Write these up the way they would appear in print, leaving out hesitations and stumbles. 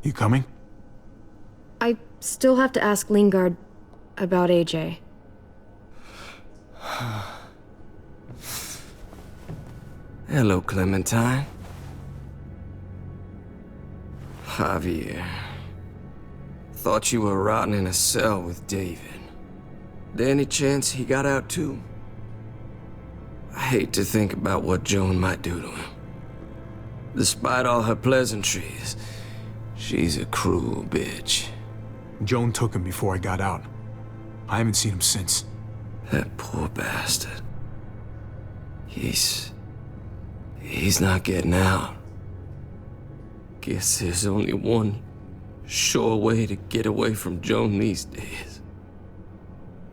You coming? I still have to ask Lingard about AJ. Hello, Clementine. Javier. Thought you were rotting in a cell with David. There any chance he got out too? I hate to think about what Joan might do to him. Despite all her pleasantries, she's a cruel bitch. Joan took him before I got out. I haven't seen him since. That poor bastard. He's not getting out. Guess there's only one sure way to get away from Joan these days.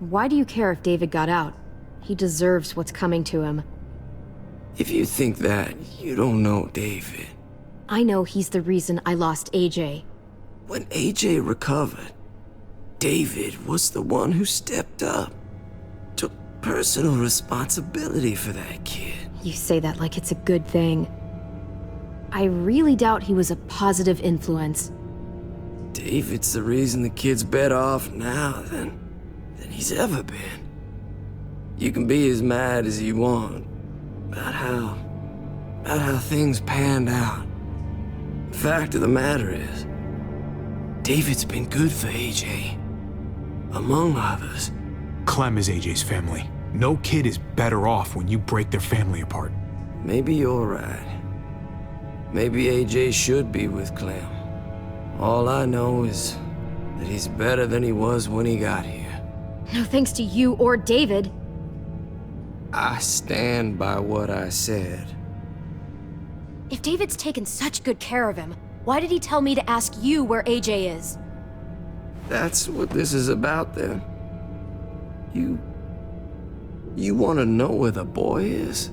Why do you care if David got out? He deserves what's coming to him. If you think that, you don't know David. I know he's the reason I lost AJ. When AJ recovered, David was the one who stepped up. Took personal responsibility for that kid. You say that like it's a good thing. I really doubt he was a positive influence. David's the reason the kid's better off now than he's ever been. You can be as mad as you want about how things panned out. The fact of the matter is, David's been good for AJ, among others. Clem is AJ's family. No kid is better off when you break their family apart. Maybe you're right. Maybe AJ should be with Clem. All I know is that he's better than he was when he got here. No thanks to you or David. I stand by what I said. If David's taken such good care of him, why did he tell me to ask you where AJ is? That's what this is about, then. You want to know where the boy is?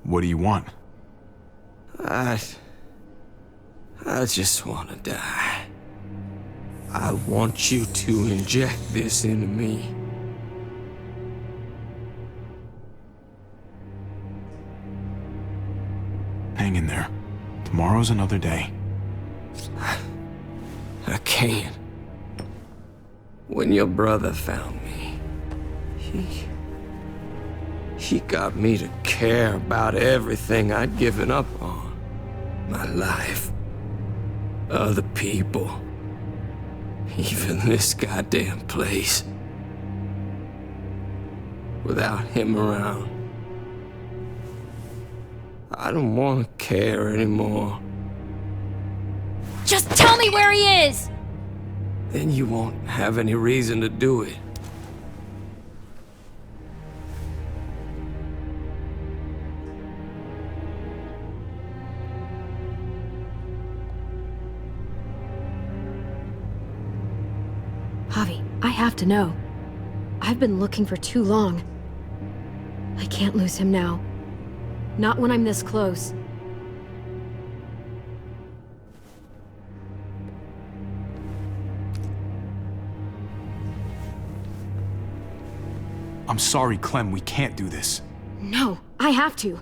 What do you want? I just want to die. I want you to inject this into me. Hang in there. Tomorrow's another day. I can't. When your brother found me, he got me to care about everything I'd given up on. My life. Other people. Even this goddamn place. Without him around, I don't want to care anymore. Just tell me where he is! Then you won't have any reason to do it. Javi, I have to know. I've been looking for too long. I can't lose him now. Not when I'm this close. I'm sorry, Clem, we can't do this. No, I have to.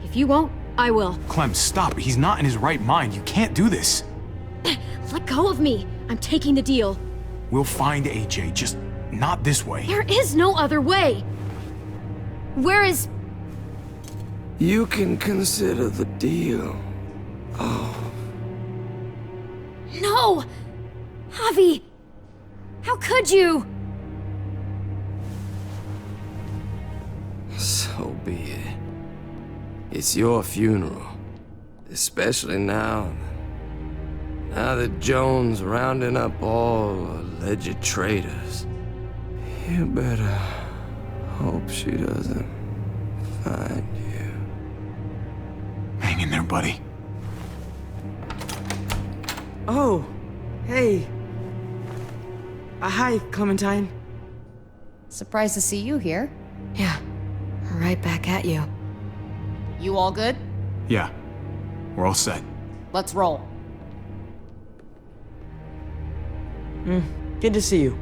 If you won't, I will. Clem, stop. He's not in his right mind. You can't do this. Let go of me. I'm taking the deal. We'll find AJ, just not this way. There is no other way. Where is... You can consider the deal. Oh. No! Javi! How could you? So be it. It's your funeral. Especially now that Joan's rounding up all alleged traitors. You better hope she doesn't find you. Hang in there, buddy. Oh, hey. Hi, Clementine. Surprised to see you here. Yeah, right back at you. You all good? Yeah, we're all set. Let's roll. Good to see you.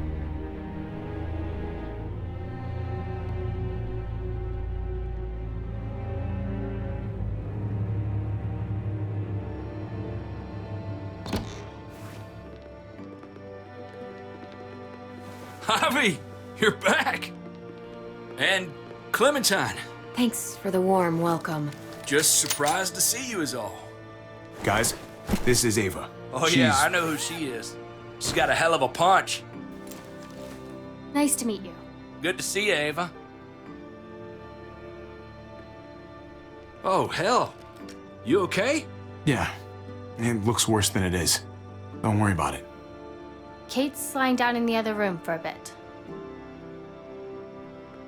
Javi, you're back. And Clementine. Thanks for the warm welcome. Just surprised to see you is all. Guys, this is Ava. Oh yeah, I know who she is. She's got a hell of a punch. Nice to meet you. Good to see you, Ava. Oh, hell. You okay? Yeah, it looks worse than it is. Don't worry about it. Kate's lying down in the other room for a bit.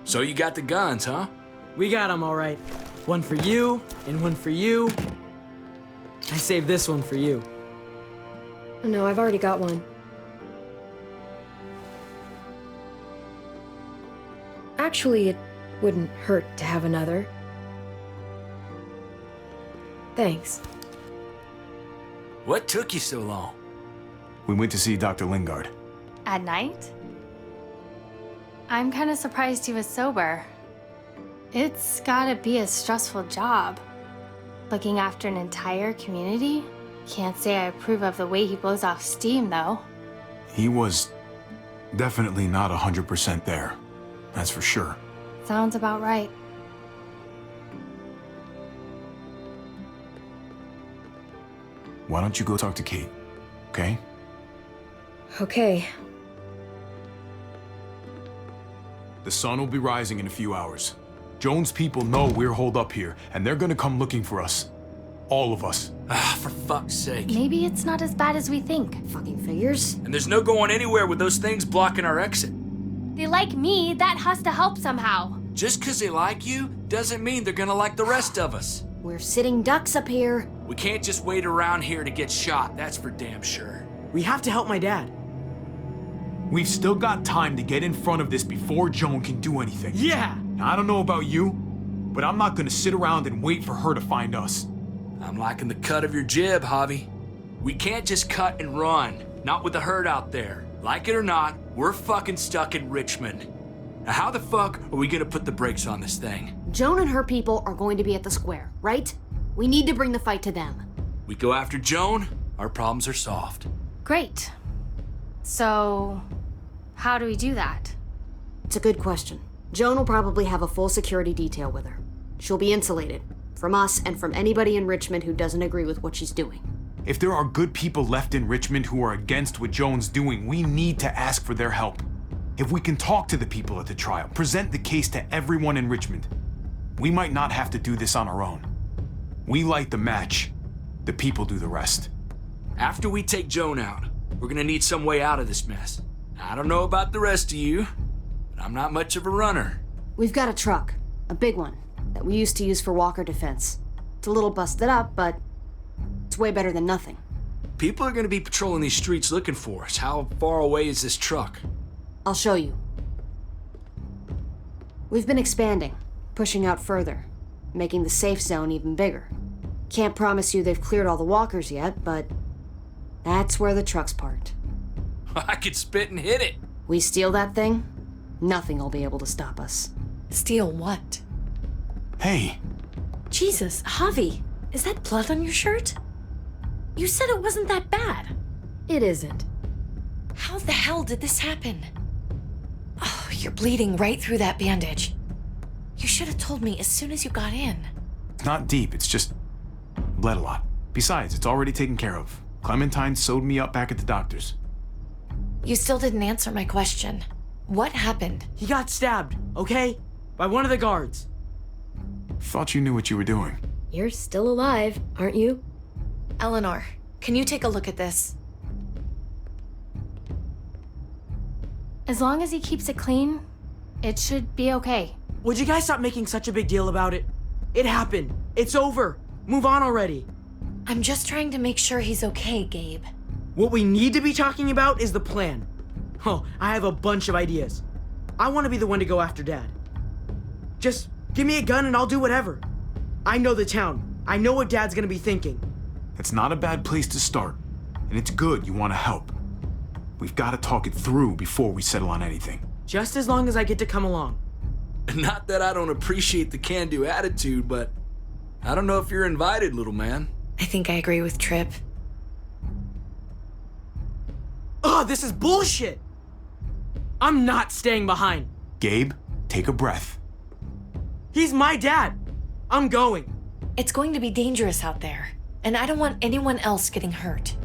So you got the guns, huh? We got them all right. One for you, and one for you. I saved this one for you. No, I've already got one. Actually, it wouldn't hurt to have another. Thanks. What took you so long? We went to see Dr. Lingard. At night? I'm kind of surprised he was sober. It's gotta be a stressful job. Looking after an entire community? Can't say I approve of the way he blows off steam, though. He was definitely not 100% there. That's for sure. Sounds about right. Why don't you go talk to Kate, okay? Okay. The sun will be rising in a few hours. Jones' people know we're holed up here, and they're gonna come looking for us. All of us. Ah, for fuck's sake. Maybe it's not as bad as we think. Fucking figures. And there's no going anywhere with those things blocking our exit. They like me, that has to help somehow. Just 'cause they like you doesn't mean they're gonna like the rest of us. We're sitting ducks up here. We can't just wait around here to get shot, that's for damn sure. We have to help my dad. We've still got time to get in front of this before Joan can do anything. Yeah! Now, I don't know about you, but I'm not gonna sit around and wait for her to find us. I'm liking the cut of your jib, Javi. We can't just cut and run, not with the herd out there. Like it or not, we're fucking stuck in Richmond. Now how the fuck are we gonna put the brakes on this thing? Joan and her people are going to be at the square, right? We need to bring the fight to them. We go after Joan, our problems are solved. Great. So, how do we do that? It's a good question. Joan will probably have a full security detail with her. She'll be insulated. From us and from anybody in Richmond who doesn't agree with what she's doing. If there are good people left in Richmond who are against what Joan's doing, we need to ask for their help. If we can talk to the people at the trial, present the case to everyone in Richmond, we might not have to do this on our own. We light the match, the people do the rest. After we take Joan out, we're gonna need some way out of this mess. I don't know about the rest of you, but I'm not much of a runner. We've got a truck, a big one, that we used to use for walker defense. It's a little busted up, but it's way better than nothing. People are gonna be patrolling these streets looking for us. How far away is this truck? I'll show you. We've been expanding, pushing out further, making the safe zone even bigger. Can't promise you they've cleared all the walkers yet, but that's where the truck's parked. I could spit and hit it. We steal that thing, nothing will be able to stop us. Steal what? Hey, Jesus, Javi, is that blood on your shirt? You said it wasn't that bad. It isn't. How the hell did this happen? Oh, you're bleeding right through that bandage. You should have told me as soon as you got in. it's not deep, it's just bled a lot. Besides, it's already taken care of. Clementine sewed me up back at the doctor's. You still didn't answer my question. What happened? He got stabbed, okay? By one of the guards. Thought you knew what you were doing. You're still alive, aren't you? Eleanor, can you take a look at this? As long as he keeps it clean, it should be okay. Would you guys stop making such a big deal about it? It happened. It's over. Move on already. I'm just trying to make sure he's okay, Gabe. What we need to be talking about is the plan. Oh, I have a bunch of ideas. I want to be the one to go after Dad. Just give me a gun and I'll do whatever. I know the town. I know what Dad's gonna be thinking. It's not a bad place to start, and it's good you want to help. We've got to talk it through before we settle on anything. Just as long as I get to come along. Not that I don't appreciate the can-do attitude, but I don't know if you're invited, little man. I think I agree with Tripp. Ugh, this is bullshit! I'm not staying behind. Gabe, take a breath. He's my dad. I'm going. It's going to be dangerous out there, and I don't want anyone else getting hurt.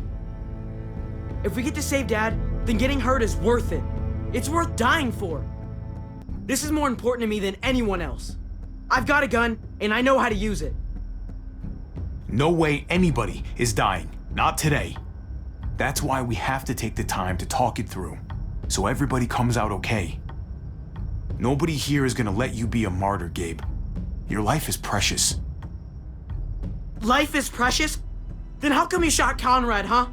If we get to save Dad, then getting hurt is worth it. It's worth dying for. This is more important to me than anyone else. I've got a gun, and I know how to use it. No way anybody is dying. Not today. That's why we have to take the time to talk it through, so everybody comes out okay. Nobody here is gonna let you be a martyr, Gabe. Your life is precious. Life is precious? Then how come you shot Conrad, huh?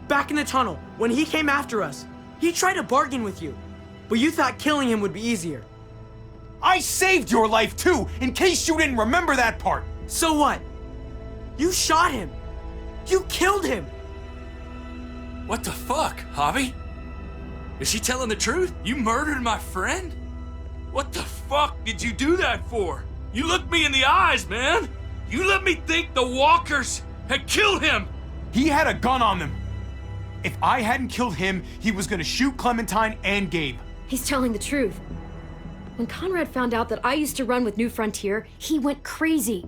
Back in the tunnel, when he came after us, he tried to bargain with you, but you thought killing him would be easier. I saved your life too, in case you didn't remember that part. So what? You shot him. You killed him. What the fuck, Javi? Is she telling the truth? You murdered my friend? What the fuck did you do that for? You looked me in the eyes, man. You let me think the walkers had killed him. He had a gun on them. If I hadn't killed him, he was gonna shoot Clementine and Gabe. He's telling the truth. When Conrad found out that I used to run with New Frontier, he went crazy.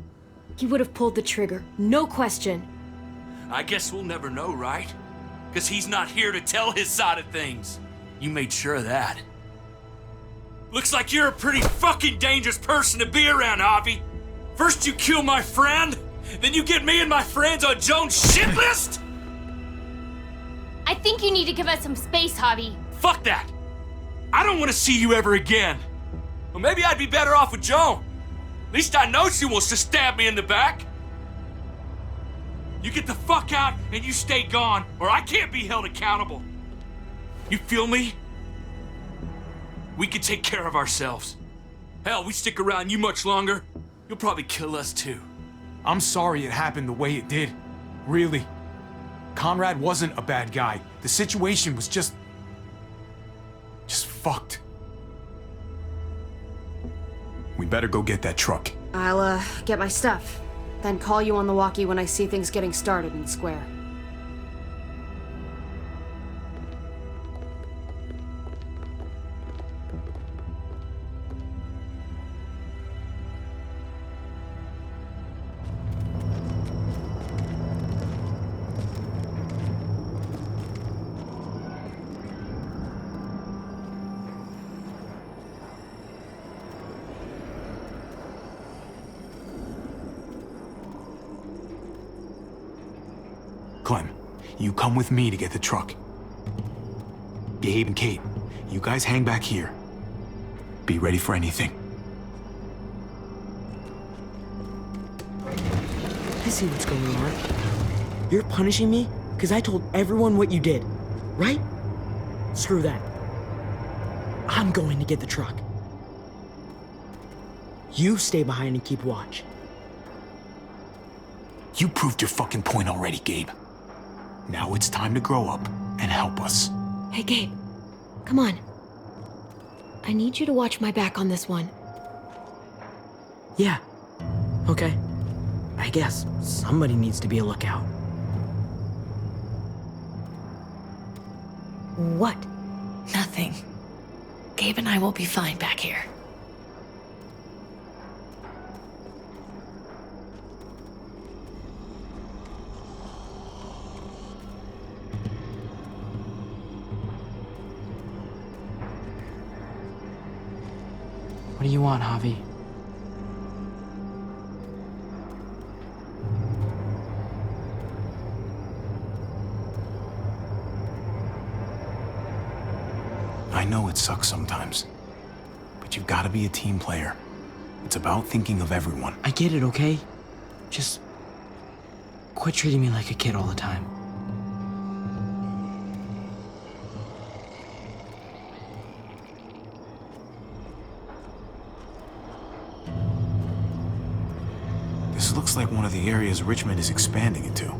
He would have pulled the trigger, no question. I guess we'll never know, right? Because he's not here to tell his side of things. You made sure of that. Looks like you're a pretty fucking dangerous person to be around, Javi. First you kill my friend, then you get me and my friends on Jones' shit list? I think you need to give us some space, Javi. Fuck that! I don't want to see you ever again. Well, maybe I'd be better off with Joan. At least I know she wants to stab me in the back. You get the fuck out and you stay gone, or I can't be held accountable. You feel me? We can take care of ourselves. Hell, we stick around you much longer, you'll probably kill us too. I'm sorry it happened the way it did. Really. Conrad wasn't a bad guy. The situation was just fucked. We better go get that truck. I'll, get my stuff. Then call you on the walkie when I see things getting started in Square. Clem, you come with me to get the truck. Gabe and Kate, you guys hang back here. Be ready for anything. I see what's going on. You're punishing me because I told everyone what you did, right? Screw that. I'm going to get the truck. You stay behind and keep watch. You proved your fucking point already, Gabe. Now it's time to grow up and help us. Hey, Gabe. Come on. I need you to watch my back on this one. Yeah. Okay. I guess somebody needs to be a lookout. What? Nothing. Gabe and I will be fine back here. What do you want, Javi? I know it sucks sometimes, but you've got to be a team player. It's about thinking of everyone. I get it, okay? Just quit treating me like a kid all the time. This looks like one of the areas Richmond is expanding into.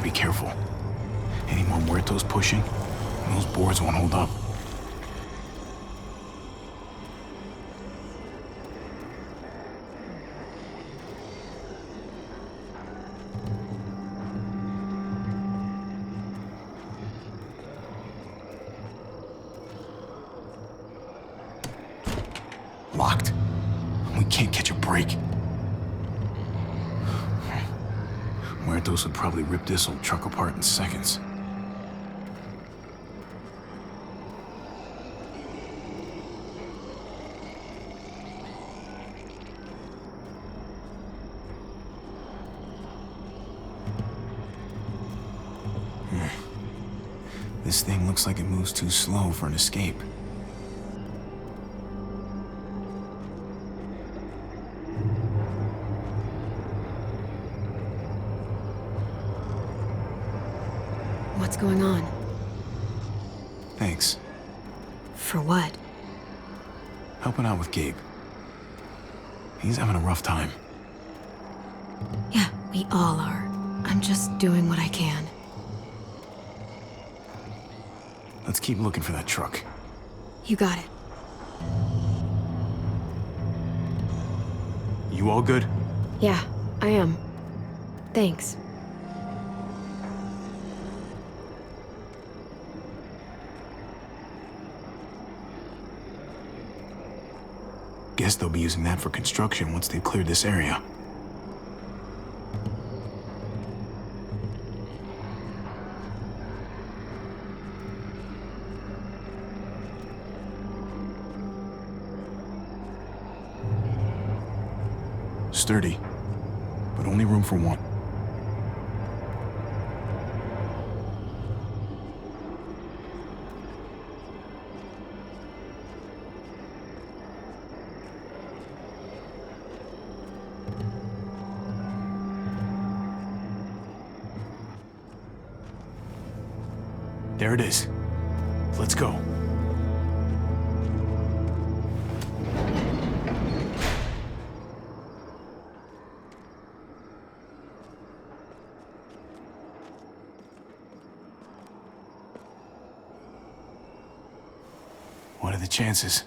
be careful. Any more muertos pushing, and those boards won't hold up. Locked. We can't catch a break. Muertos would probably rip this old truck apart in seconds. This thing looks like it moves too slow for an escape. What's going on? Thanks. For what? Helping out with Gabe. He's having a rough time. Yeah, we all are. I'm just doing what I can. Let's keep looking for that truck. You got it. You all good? Yeah, I am. Thanks. Guess they'll be using that for construction once they've cleared this area. Sturdy, but only room for one. There it is. Let's go. What are the chances?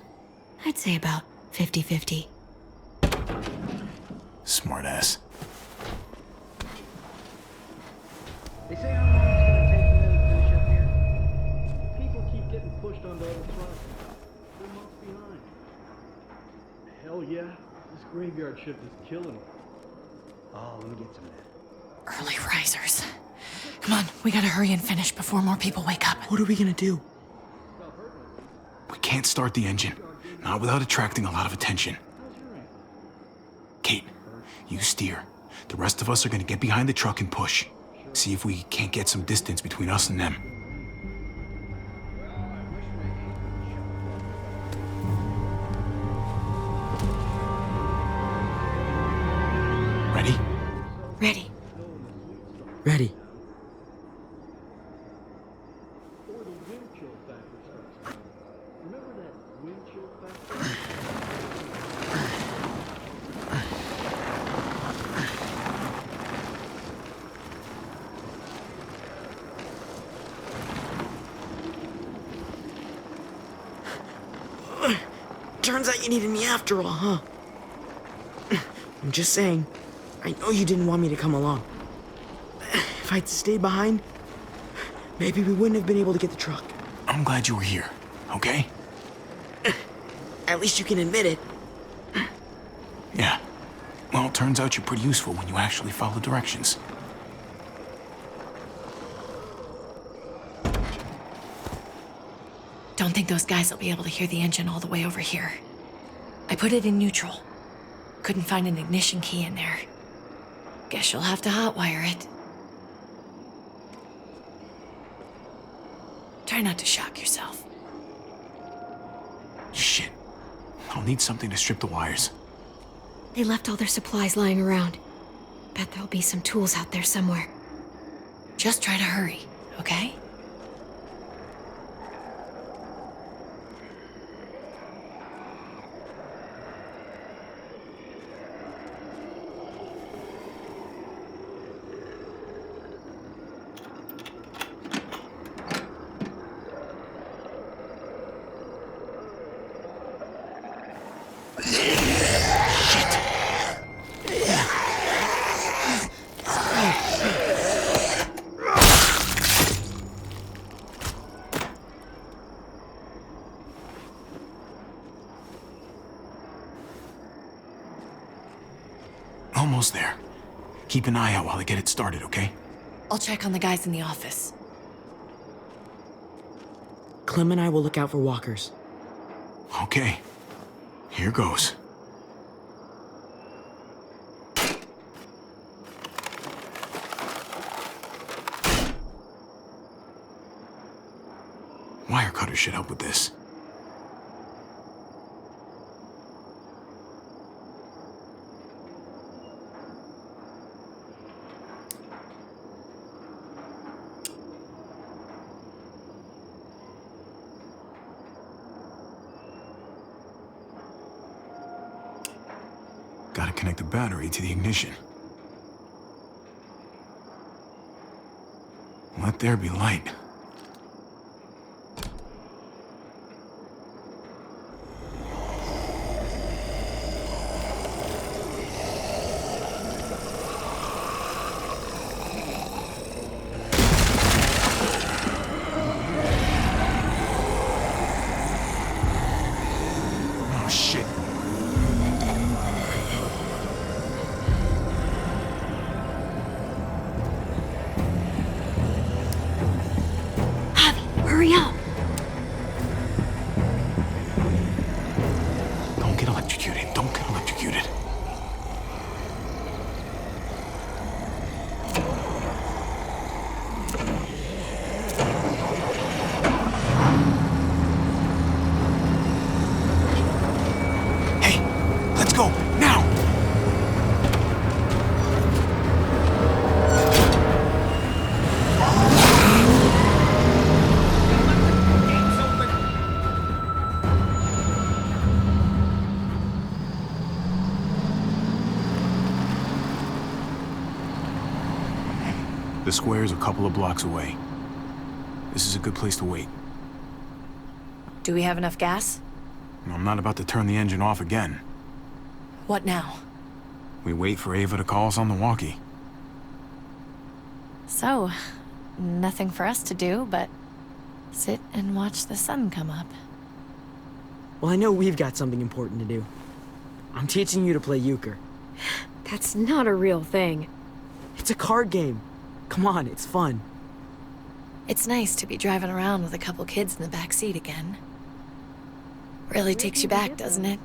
I'd say about 50-50. Smartass. They say how long it's gonna take for them to finish up here. People keep getting pushed onto other trucks. They're months behind. Hell yeah, this graveyard shift is killing them. Oh, let me get some of that. Early risers. Come on, we gotta hurry and finish before more people wake up. What are we gonna do? We can't start the engine. Not without attracting a lot of attention. Kate, you steer. The rest of us are gonna get behind the truck and push. See if we can't get some distance between us and them. Ready? Ready. Ready. Remember that wind chill factor? Turns out you needed me after all, huh? I'm just saying, I know you didn't want me to come along. If I'd stayed behind, maybe we wouldn't have been able to get the truck. I'm glad you were here, okay? At least you can admit it. Yeah. Well, it turns out you're pretty useful when you actually follow directions. Don't think those guys will be able to hear the engine all the way over here. I put it in neutral. Couldn't find an ignition key in there. Guess you'll have to hotwire it. Try not to shock yourself. Shit. I'll need something to strip the wires. They left all their supplies lying around. Bet there'll be some tools out there somewhere. Just try to hurry, okay? Almost there. Keep an eye out while I get it started, okay? I'll check on the guys in the office. Clem and I will look out for walkers. Okay. Here goes. Wire cutter should help with this. Gotta connect the battery to the ignition. Let there be light. Oh, shit. Hurry up! Don't get electrocuted. Don't get electrocuted. Hey, let's go, now! The square's a couple of blocks away. This is a good place to wait. Do we have enough gas? I'm not about to turn the engine off again. What now? We wait for Ava to call us on the walkie. So, nothing for us to do but sit and watch the sun come up. Well, I know we've got something important to do. I'm teaching you to play euchre. That's not a real thing. It's a card game. Come on, it's fun. It's nice to be driving around with a couple kids in the back seat again. Really takes you back, doesn't it?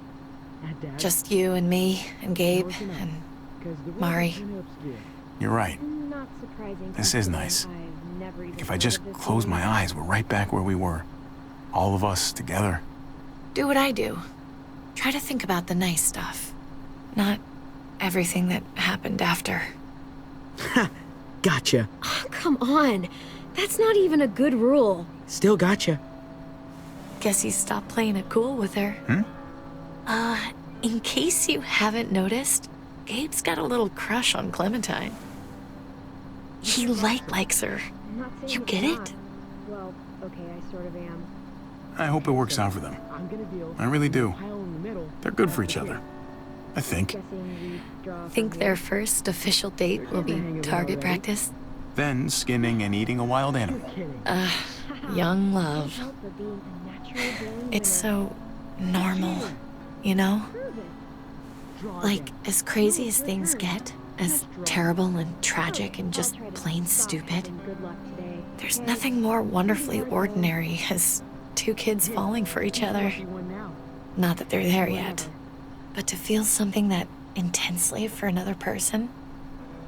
Just you and me and Gabe and Mari. You're right. This is nice. If I just close my eyes, we're right back where we were. All of us together. Do what I do. Try to think about the nice stuff. Not everything that happened after. Gotcha. Oh, come on. That's not even a good rule. Still gotcha. Guess he stopped playing it cool with her. In case you haven't noticed, Gabe's got a little crush on Clementine. He likes her. You get it? Well, okay, I sort of am. I hope it works out for them. I really do. They're good for each other. I think. Think their first official date will be target practice? Then skinning and eating a wild animal. Young love. It's so normal, you know? Like, as crazy as things get, as terrible and tragic and just plain stupid, there's nothing more wonderfully ordinary as two kids falling for each other. Not that they're there yet, but to feel something that intensely for another person,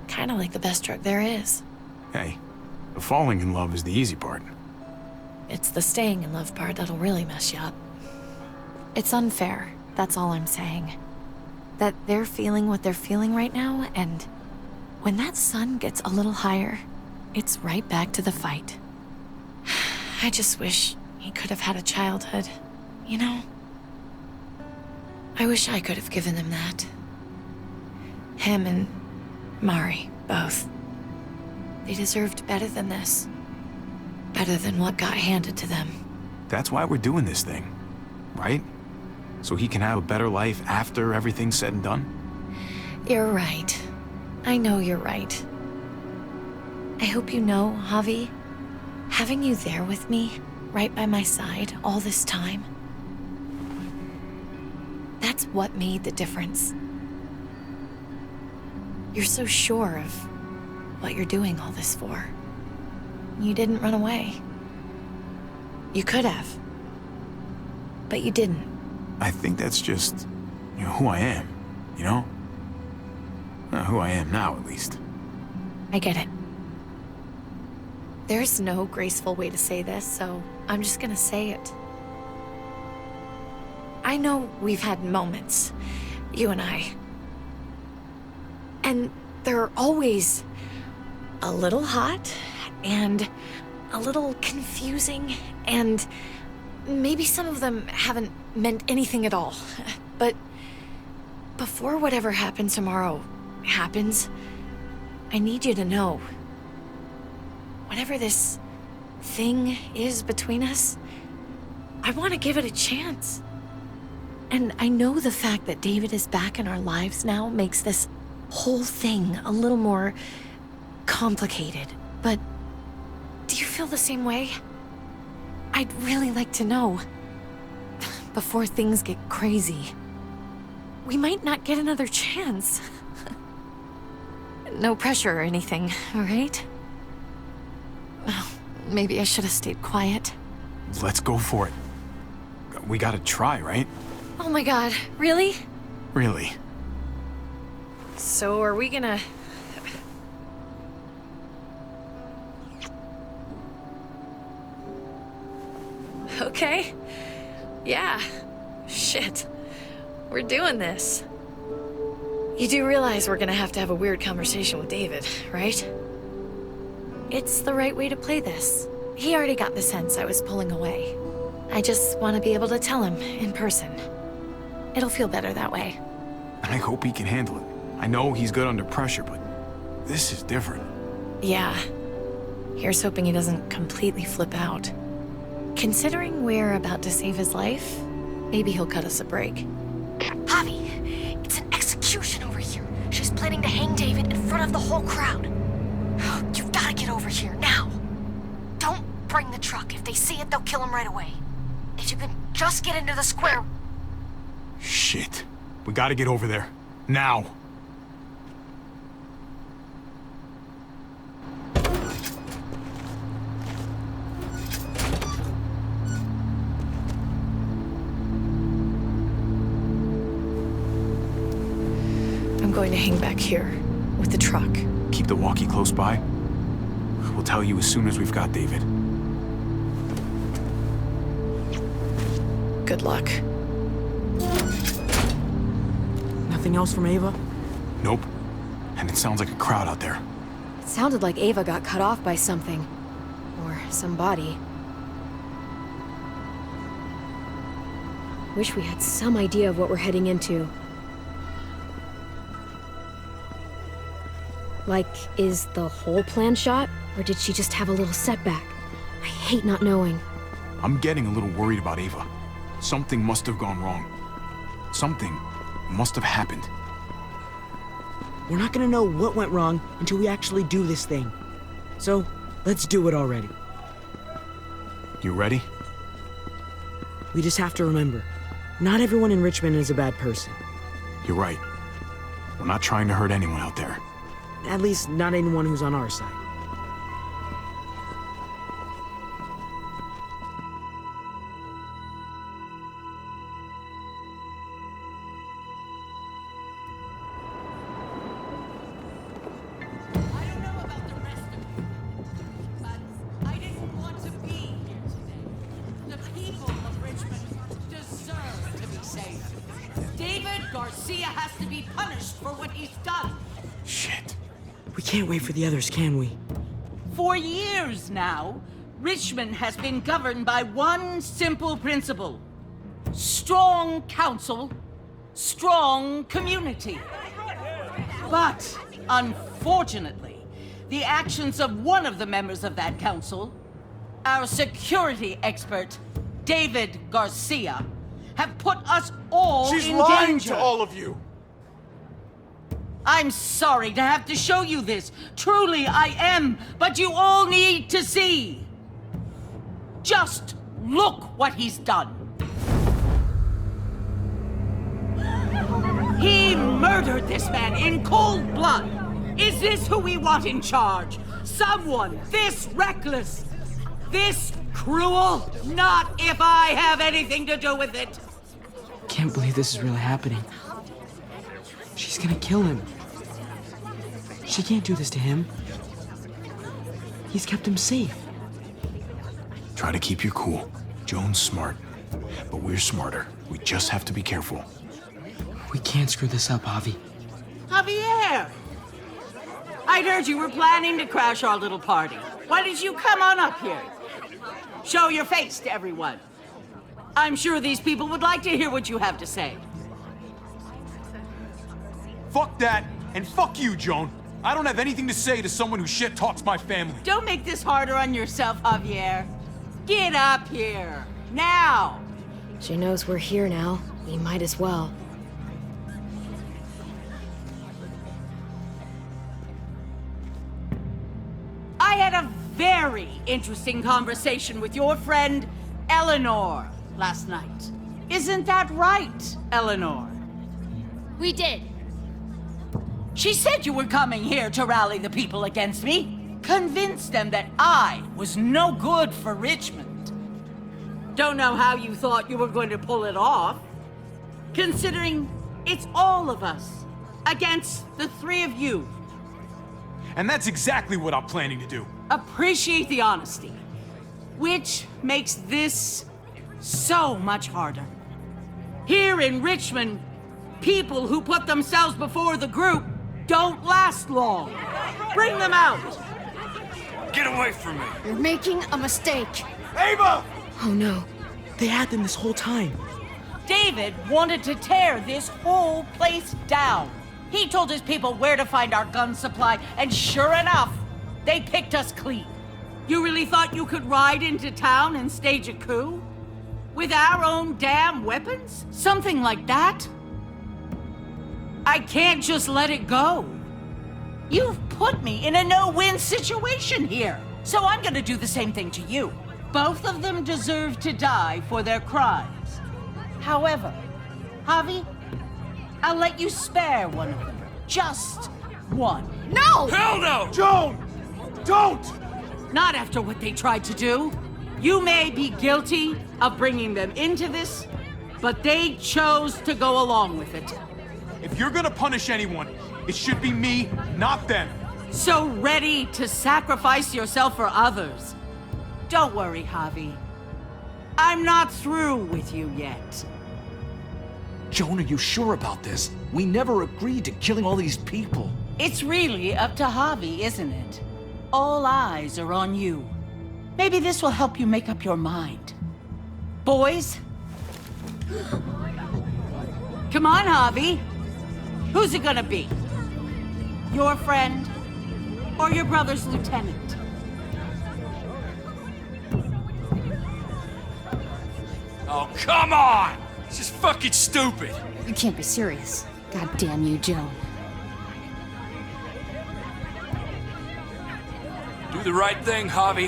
kind of like the best drug there is. Hey, the falling in love is the easy part. It's the staying in love part that'll really mess you up. It's unfair, that's all I'm saying. That they're feeling what they're feeling right now, and when that sun gets a little higher, it's right back to the fight. I just wish he could have had a childhood, you know? I wish I could have given them that. Him and Mari, both. They deserved better than this. Better than what got handed to them. That's why we're doing this thing, right? So he can have a better life after everything's said and done? You're right. I know you're right. I hope you know, Javi, having you there with me, right by my side all this time, that's what made the difference. You're so sure of what you're doing all this for. You didn't run away. You could have. But you didn't. I think that's just, who I am, you know? Who I am now, at least. I get it. There's no graceful way to say this, so I'm just gonna say it. I know we've had moments, you and I. And they're always a little hot, and a little confusing, and maybe some of them haven't meant anything at all. But before whatever happens tomorrow happens, I need you to know. Whatever this thing is between us, I want to give it a chance. And I know the fact that David is back in our lives now makes this whole thing a little more complicated. But do you feel the same way? I'd really like to know. Before things get crazy. We might not get another chance. No pressure or anything, all right? Oh, maybe I should have stayed quiet. Let's go for it. We gotta try, right? Oh my god, really? Really. So are we gonna... Okay. Yeah. Shit. We're doing this. You do realize we're gonna have to have a weird conversation with David, right? It's the right way to play this. He already got the sense I was pulling away. I just want to be able to tell him in person. It'll feel better that way. I hope he can handle it. I know he's good under pressure, but this is different. Yeah. Here's hoping he doesn't completely flip out. Considering we're about to save his life, maybe he'll cut us a break. Javi, it's an execution over here. She's planning to hang David in front of the whole crowd. You've got to get over here, now. Don't bring the truck. If they see it, they'll kill him right away. If you can just get into the square... Shit. We gotta get over there. Now. I'm going to hang back here with the truck. Keep the walkie close by. We'll tell you as soon as we've got David. Good luck. Nothing else from Ava? Nope. And it sounds like a crowd out there. It sounded like Ava got cut off by something. Or somebody. Wish we had some idea of what we're heading into. Like, is the whole plan shot? Or did she just have a little setback? I hate not knowing. I'm getting a little worried about Ava. Something must have gone wrong. Something must have happened. We're not gonna know what went wrong until we actually do this thing. So, let's do it already. You ready? We just have to remember, not everyone in Richmond is a bad person. You're right. We're not trying to hurt anyone out there. At least, not anyone who's on our side. Garcia has to be punished for what he's done. Shit. We can't wait for the others, can we? For years now, Richmond has been governed by one simple principle. Strong council, strong community. But, unfortunately, the actions of one of the members of that council, our security expert, David Garcia, have put us all in danger. She's lying to all of you. I'm sorry to have to show you this. Truly, I am. But you all need to see. Just look what he's done. He murdered this man in cold blood. Is this who we want in charge? Someone this reckless, this cruel? Not if I have anything to do with it. Can't believe this is really happening. She's gonna kill him. She can't do this to him. He's kept him safe. Try to keep your cool. Joan's smart, but we're smarter. We just have to be careful. We can't screw this up, Javi. Javier! I'd heard you were planning to crash our little party. Why did you come on up here? Show your face to everyone. I'm sure these people would like to hear what you have to say. Fuck that, and fuck you, Joan. I don't have anything to say to someone who shit talks my family. Don't make this harder on yourself, Javier. Get up here, now! She knows we're here now. We might as well. I had a very interesting conversation with your friend, Eleanor, last night. Isn't that right, Eleanor? We did. She said you were coming here to rally the people against me, convince them that I was no good for Richmond. Don't know how you thought you were going to pull it off, considering it's all of us against the three of you. And that's exactly what I'm planning to do. Appreciate the honesty, which makes this so much harder. Here in Richmond, people who put themselves before the group don't last long. Bring them out. Get away from me. You're making a mistake. Ava! Oh no. They had them this whole time. David wanted to tear this whole place down. He told his people where to find our gun supply, and sure enough, they picked us clean. You really thought you could ride into town and stage a coup? With our own damn weapons? Something like that? I can't just let it go. You've put me in a no-win situation here, so I'm gonna do the same thing to you. Both of them deserve to die for their crimes. However, Javi, I'll let you spare one of them. Just one. No! Hell no! Joan! Don't! Not after what they tried to do. You may be guilty of bringing them into this, but they chose to go along with it. If you're gonna punish anyone, it should be me, not them. So ready to sacrifice yourself for others. Don't worry, Javi. I'm not through with you yet. Joan, are you sure about this? We never agreed to killing all these people. It's really up to Javi, isn't it? All eyes are on you. Maybe this will help you make up your mind. Boys? Come on, Javi. Who's it gonna be? Your friend or your brother's lieutenant? Oh, come on! This is fucking stupid. You can't be serious. God damn you, Joan. Do the right thing, Javi.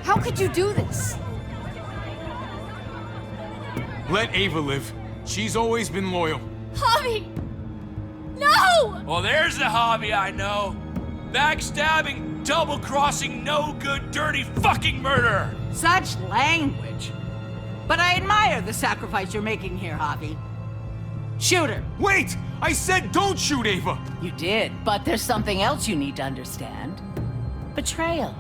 How could you do this? Let Ava live. She's always been loyal. Javi! No! Well, there's the Javi I know. Backstabbing, double-crossing, no-good, dirty fucking murderer. Such language. But I admire the sacrifice you're making here, Javi. Shoot her. Wait! I said don't shoot Ava! You did, but there's something else you need to understand. Betrayal.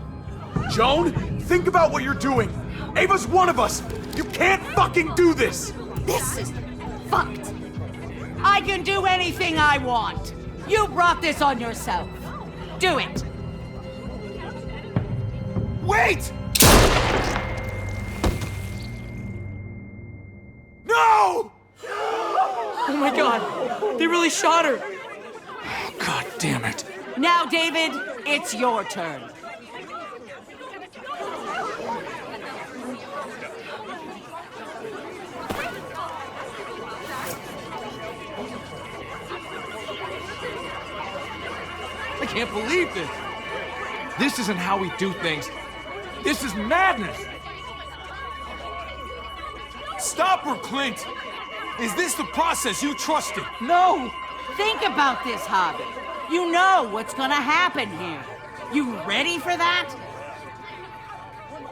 Joan, think about what you're doing. Ava's one of us. You can't fucking do this! This is fucked. I can do anything I want. You brought this on yourself. Do it. Wait! No! Oh my god. They really shot her. God damn it. Now, David, it's your turn. I can't believe this. This isn't how we do things. This is madness. Stop her, Clint! Is this the process you trusted? No! Think about this, Javi. You know what's gonna happen here. You ready for that?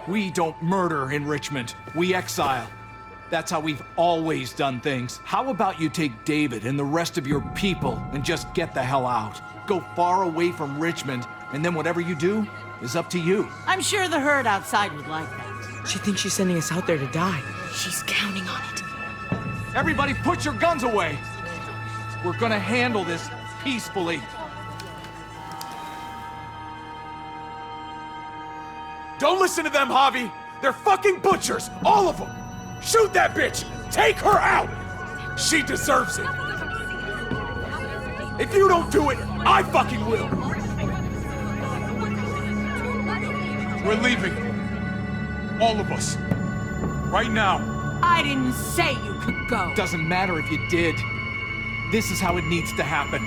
We don't murder in Richmond. We exile. That's how we've always done things. How about you take David and the rest of your people and just get the hell out? Go far away from Richmond, and then whatever you do is up to you. I'm sure the herd outside would like that. She thinks she's sending us out there to die. She's counting on it. Everybody put your guns away. We're gonna handle this peacefully. Don't listen to them, Javi! They're fucking butchers! All of them! Shoot that bitch! Take her out! She deserves it! If you don't do it, I fucking will! We're leaving. All of us. Right now. I didn't say you could go. Doesn't matter if you did. This is how it needs to happen.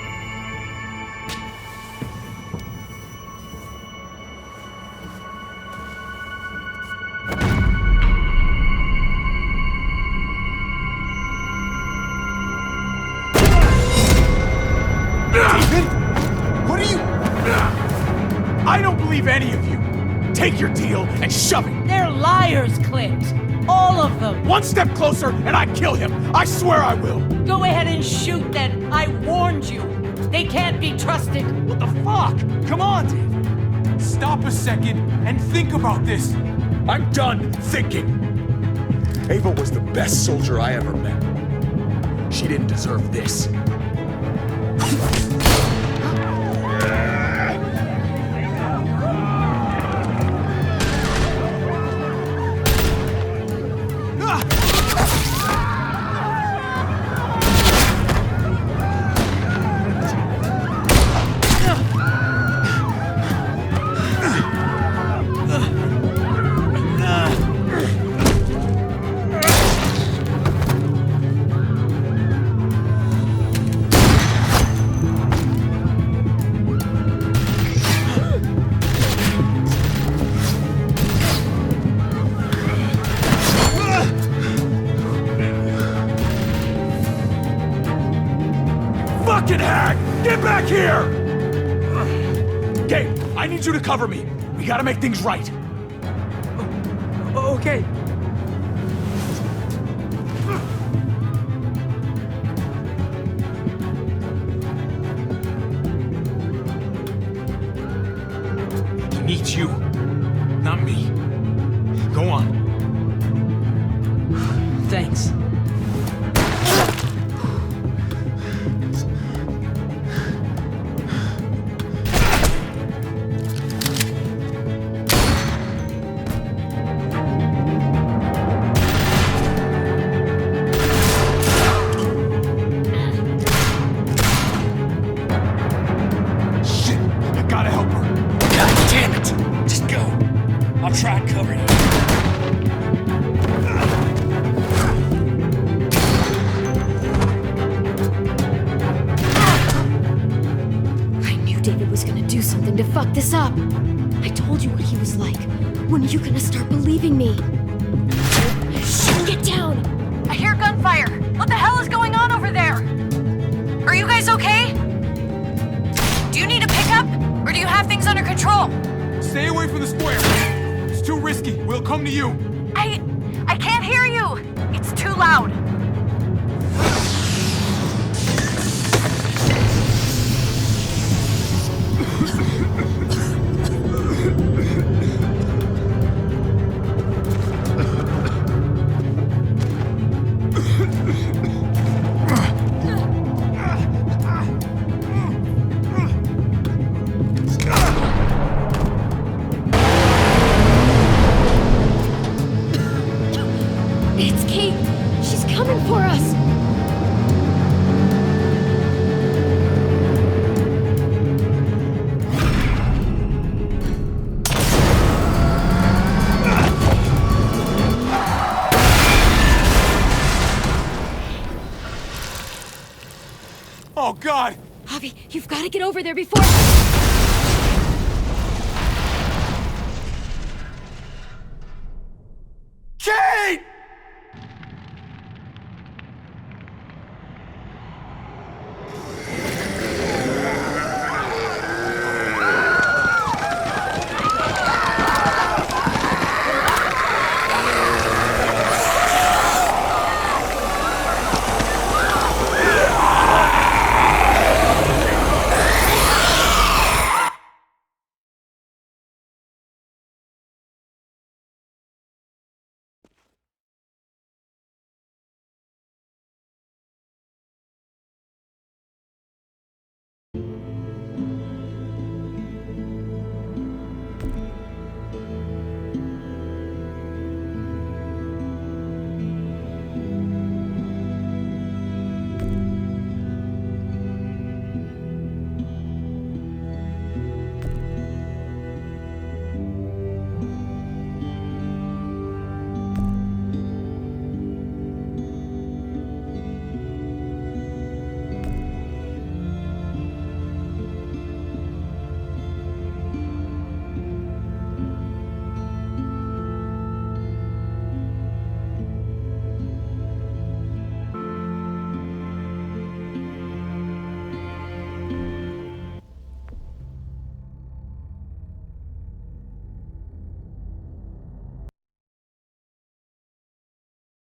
David? What are you... I don't believe any of you. Take your deal and shove it. They're liars, Clint. All of them. One step closer and I kill him. I swear I will. Go ahead and shoot then. I warned you. They can't be trusted. What the fuck? Come on, David. Stop a second and think about this. I'm done thinking. Ava was the best soldier I ever met. She didn't deserve this. Fucking hack! Get back here! Gabe, I need you to cover me. We gotta make things right. Okay. He needs you, not me. Go on. Thanks. I'll try and cover you. I knew David was gonna do something to fuck this up. I told you what he was like. When are you gonna start believing me? Shit, get down! I hear gunfire. What the hell is going on over there? Are you guys okay? Do you need a pickup? Or do you have things under control? Stay away from the square. It's too risky. We'll come to you. I can't hear you. It's too loud. It's Kate. She's coming for us. Oh, God! Javi, you've got to get over there before...